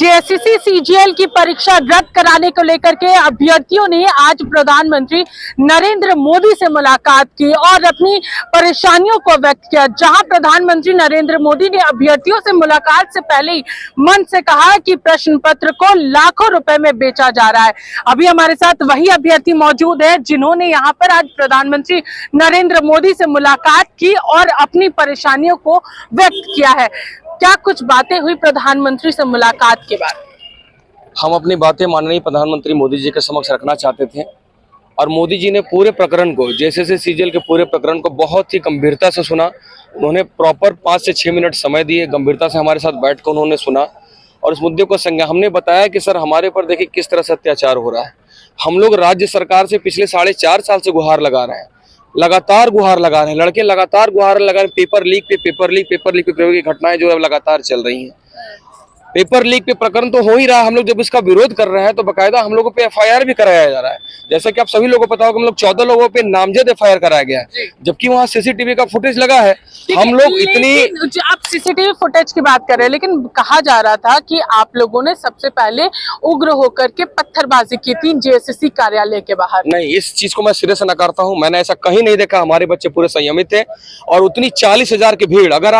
JSSC CGL की परीक्षा रद्द कराने को लेकर के अभ्यर्थियों ने आज प्रधानमंत्री नरेंद्र मोदी से मुलाकात की और अपनी परेशानियों को व्यक्त किया। जहां प्रधानमंत्री नरेंद्र मोदी ने अभ्यर्थियों से मुलाकात से पहले ही मन से कहा कि प्रश्न पत्र को लाखों रुपए में बेचा जा रहा है। अभी हमारे साथ वही अभ्यर्थी मौजूद है जिन्होंने यहाँ पर आज प्रधानमंत्री नरेंद्र मोदी से मुलाकात की और अपनी परेशानियों को व्यक्त किया है। क्या कुछ बातें हुई प्रधानमंत्री से मुलाकात के बाद? हम अपनी बातें माननीय प्रधानमंत्री मोदी जी के समक्ष रखना चाहते थे और मोदी जी ने पूरे प्रकरण को, जेएसएससी सीजीएल के पूरे प्रकरण को बहुत ही गंभीरता से सुना। उन्होंने प्रॉपर 5 से 6 मिनट समय दिए, गंभीरता से हमारे साथ बैठकर उन्होंने सुना और इस मुद्दे को संज्ञान। हमने बताया कि सर हमारे पर देखिए किस तरह से अत्याचार हो रहा है। हम लोग राज्य सरकार से पिछले 4.5 साल से गुहार लगा रहे हैं, लगातार गुहार लगा रहे हैं, लड़के लगातार गुहार लगा रहे हैं। पेपर लीक की घटनाएं जो है लगातार चल रही हैं। पेपर लीक पे प्रकरण तो हो ही रहा है। हम लोग जब इसका विरोध कर रहे हैं तो बकायदा हम लोगों पे एफआईआर भी कराया जा रहा है। जैसा कि आप सभी लोगों को पता होगा, हम लोग 14 लोगों पे नामजद एफआईआर कराया गया है, जबकि वहाँ सीसीटीवी का फुटेज लगा है। हम लोग इतनी, आप सीसीटीवी फुटेज की बात कर रहे हैं, लेकिन कहा जा रहा था कि आप लोगों ने सबसे पहले उग्र होकर के पत्थरबाजी की थी जेएसएससी कार्यालय के बाहर। नहीं, इस चीज को मैं सिरे से नकारता हूँ। मैंने ऐसा कहीं नहीं देखा। हमारे बच्चे पूरे संयमित थे और उतनी 40,000 की भीड़, अगर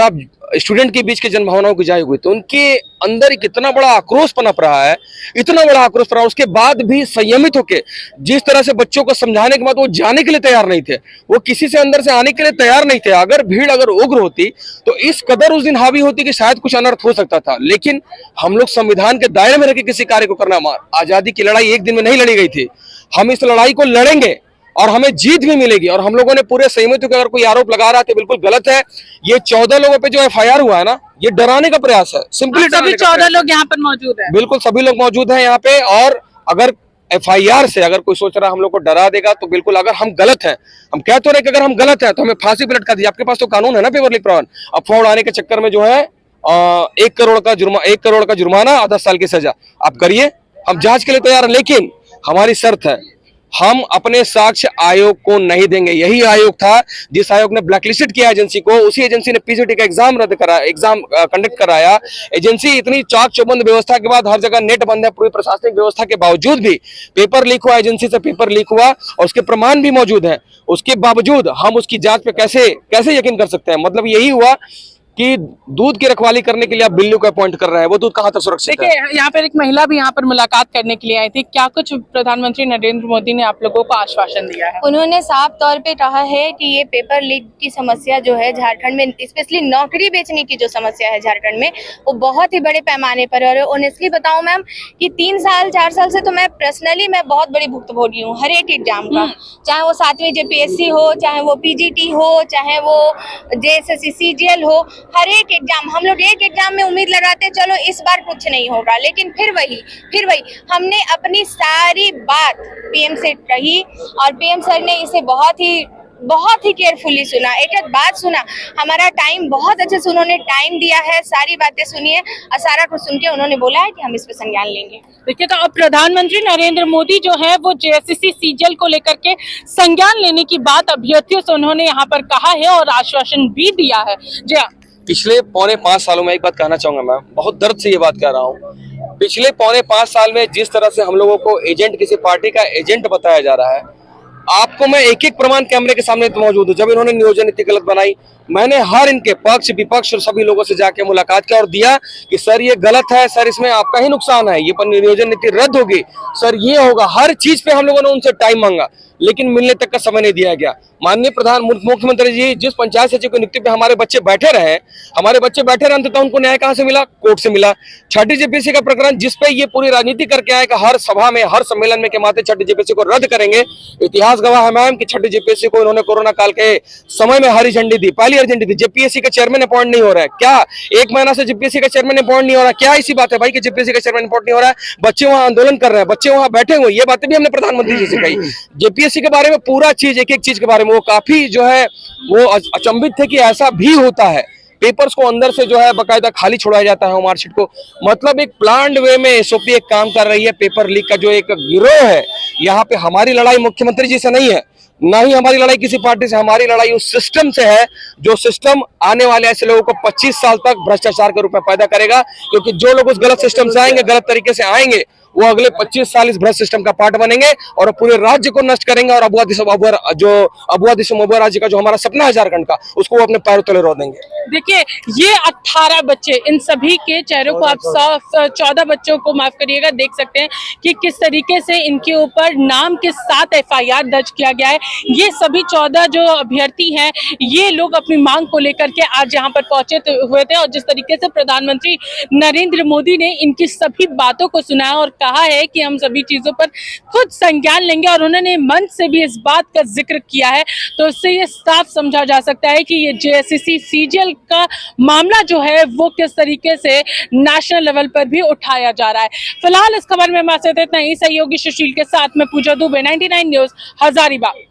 आप स्टूडेंट के बीच के जन भावनाओं की जाए हुई तो उनके अंदर एक इतना बड़ा आक्रोश पनप रहा है, इतना बड़ा आक्रोश रहा, उसके बाद भी संयमित होके जिस तरह से बच्चों को समझाने के बाद वो जाने के लिए तैयार नहीं थे, वो किसी से अंदर से आने के लिए तैयार नहीं थे। अगर भीड़ अगर उग्र होती तो इस कदर उस दिन हावी होती कि शायद कुछ अनर्थ हो सकता था। लेकिन हम लोग संविधान के दायरे में रहकर किसी कार्य को करना, आजादी की लड़ाई एक दिन में नहीं लड़ी गई थी। हम इस लड़ाई को लड़ेंगे और हमें जीत भी मिलेगी। और हम लोगों ने पूरे संयमित होकर, अगर कोई आरोप लगा रहा है तो बिल्कुल गलत है। ये 14 लोगों पे जो एफआईआर हुआ है ना, ये डराने का प्रयास है। सिंपली सभी 14 लोग यहाँ पर मौजूद हैं। बिल्कुल सभी लोग मौजूद हैं यहाँ पे। और अगर एफआईआर से अगर कोई सोच रहा है हम लोग को डरा देगा तो बिल्कुल, अगर हम गलत हैं, हम कह तो रहे कि अगर हम गलत हैं तो हमें फांसी पे लटका दीजिए। आपके पास तो कानून है ना पेपर लीक प्रकरण। अफवाह उड़ाने के चक्कर में जो है 1 करोड़ का जुर्माना, 10 साल की सजा आप करिए। हम जांच के लिए तैयार हैं, लेकिन हमारी शर्त है, हम अपने साक्ष्य आयोग को नहीं देंगे। यही आयोग था जिस आयोग ने ब्लैकलिस्टेड किया एजेंसी को। उसी एजेंसी ने पीजीटी का एग्जाम कंडक्ट कराया। एजेंसी इतनी चाक चौबंद व्यवस्था के बाद, हर जगह नेट बंद है, पूरी प्रशासनिक व्यवस्था के बावजूद भी पेपर लीक हुआ, एजेंसी से पेपर लीक हुआ और उसके प्रमाण भी मौजूद है। उसके बावजूद हम उसकी जांच पे कैसे यकीन कर सकते हैं? मतलब यही हुआ कि दूध की रखवाली करने के लिए आप बिल्ली को अपॉइंट कर रहे हैं, वो दूध कहाँ तक सुरक्षित है? देखिए, यहाँ पर एक महिला भी यहाँ पर मुलाकात करने के लिए आई थी। क्या कुछ प्रधानमंत्री नरेंद्र मोदी ने आप लोगों को आश्वासन दिया है? उन्होंने साफ तौर पे कहा है कि ये पेपर लीक की समस्या जो है झारखंड में, स्पेशली नौकरी बेचने की जो समस्या है झारखंड में, वो बहुत ही बड़े पैमाने पर है। और ऑनेस्टली बताऊं मैम कि 4 साल से तो मैं पर्सनली बहुत बड़ी भुक्तभोगी हूँ हर एक एग्जाम का, चाहे वो 7वीं जेपीएससी हो, चाहे वो पीजीटी हो, चाहे वो जेएसएससी सीजीएल हो। हर एक एग्जाम, हम लोग एक एग्जाम में उम्मीद लगाते चलो इस बार कुछ नहीं होगा, लेकिन फिर वही हमने अपनी सारी बात पीएम से कही और पीएम सर ने इसे बहुत ही केयरफुली सुना, एक बात सुना। हमारा टाइम बहुत अच्छे से उन्होंने टाइम दिया है, सारी बातें सुनिए और सारा कुछ सुन के उन्होंने बोला है कि हम इस पे संज्ञान लेंगे। देखिए, तो अब प्रधानमंत्री नरेंद्र मोदी जो है वो जेएसएससी सीजीएल को लेकर के संज्ञान लेने की बात अभ्यर्थियों से उन्होंने यहाँ पर कहा है और आश्वासन भी दिया है। जी हाँ, पिछले 4.5 सालों में एक बात कहना चाहूंगा, मैं बहुत दर्द से ये बात कह रहा हूँ। पिछले 4.5 साल में जिस तरह से हम लोगों को एजेंट, किसी पार्टी का एजेंट बताया जा रहा है, आपको मैं एक प्रमाण कैमरे के सामने तो मौजूद हूँ। जब इन्होंने नियोजन नीति गलत बनाई, मैंने हर इनके पक्ष विपक्ष और सभी लोगों से जाके मुलाकात किया और दिया कि सर ये गलत है, सर इसमें आपका ही नुकसान है, ये पर नियोजन नीति रद्द होगी, सर ये होगा। हर चीज पे हम लोगों ने उनसे टाइम मांगा, लेकिन मिलने तक का समय नहीं दिया गया। माननीय मुख्यमंत्री जी, जिस पंचायत सचिव की नियुक्ति पे हमारे बच्चे बैठे रहे, अंततः उनको न्याय कहां से मिला? कोर्ट से मिला। 6ठी जेपीएससी का प्रकरण जिस पे ये पूरी राजनीति करके आए कि हर सभा में, हर सम्मेलन में के माते 6ठी जेपीएससी को रद्द करेंगे। इतिहास गवाह है मैम कि 6ठी जेपीएससी को इन्होंने कोरोना काल के समय में हरी झंडी दी, पहली हरी झंडी दी। जेपीएससी का चेयरमैन अपॉइंट नहीं हो रहा है क्या? 1 महीना से जेपीएससी का चेयरमैन अपॉइंट नहीं हो रहा है क्या? इसी बात है भाई कि जेपीएससी का चेयरमैन अपॉइंट नहीं हो रहा है। बच्चे वहां आंदोलन कर रहे हैं, बच्चे वहां बैठे हुए, ये बातें भी हमने प्रधानमंत्री जी से कही। जेपीएससी के बारे में पूरा चीज, एक चीज के बारे में वो काफी जो है वो अचंभित थे कि ऐसा भी होता है। पेपर्स को अंदर से जो है बकायदा खाली छुड़ाया जाता है मार्कशीट को। मतलब एक प्लान्ड वे में एसओपी एक काम कर रही है। पेपर लीक का जो एक गिरोह है, यहाँ पे हमारी लड़ाई मुख्यमंत्री जी से नहीं है, ना ही हमारी लड़ाई किसी पार्टी से, हमारी लड़ाई उस सिस्टम से है जो सिस्टम आने वाले ऐसे लोगों को 25 साल तक भ्रष्टाचार के रूप में पैदा करेगा। क्योंकि जो लोग उस गलत सिस्टम से आएंगे, गलत तरीके से आएंगे, वो अगले 25 साल इस भ्रष्ट सिस्टम का पार्ट बनेंगे और पूरे राज्य को नष्ट करेंगे और अबुआ राज्य का जो हमारा सपना है झारखंड का, उसको वो अपने पैरों तले रो देंगे। देखिए, ये 18 बच्चे, इन सभी के चेहरों को आप 14 बच्चों को माफ करिएगा, देख सकते हैं कि किस तरीके से इनके ऊपर नाम के साथ FIR दर्ज किया गया है। ये सभी 14 जो अभ्यर्थी हैं, ये लोग अपनी मांग को लेकर के आज यहाँ पर पहुंचे हुए थे और जिस तरीके से प्रधानमंत्री नरेंद्र मोदी ने इनकी सभी बातों को सुना और कहा है कि हम सभी चीजों पर खुद संज्ञान लेंगे और उन्होंने मंच से भी इस बात का जिक्र किया है, तो इससे ये साफ समझा जा सकता है कि ये JSSC CGL का मामला जो है वो किस तरीके से नेशनल लेवल पर भी उठाया जा रहा है। फिलहाल इस खबर में हमारे साथ इतना ही। सहयोगी सुशील के साथ में पूजा दुबे, 99 न्यूज, हजारीबाग।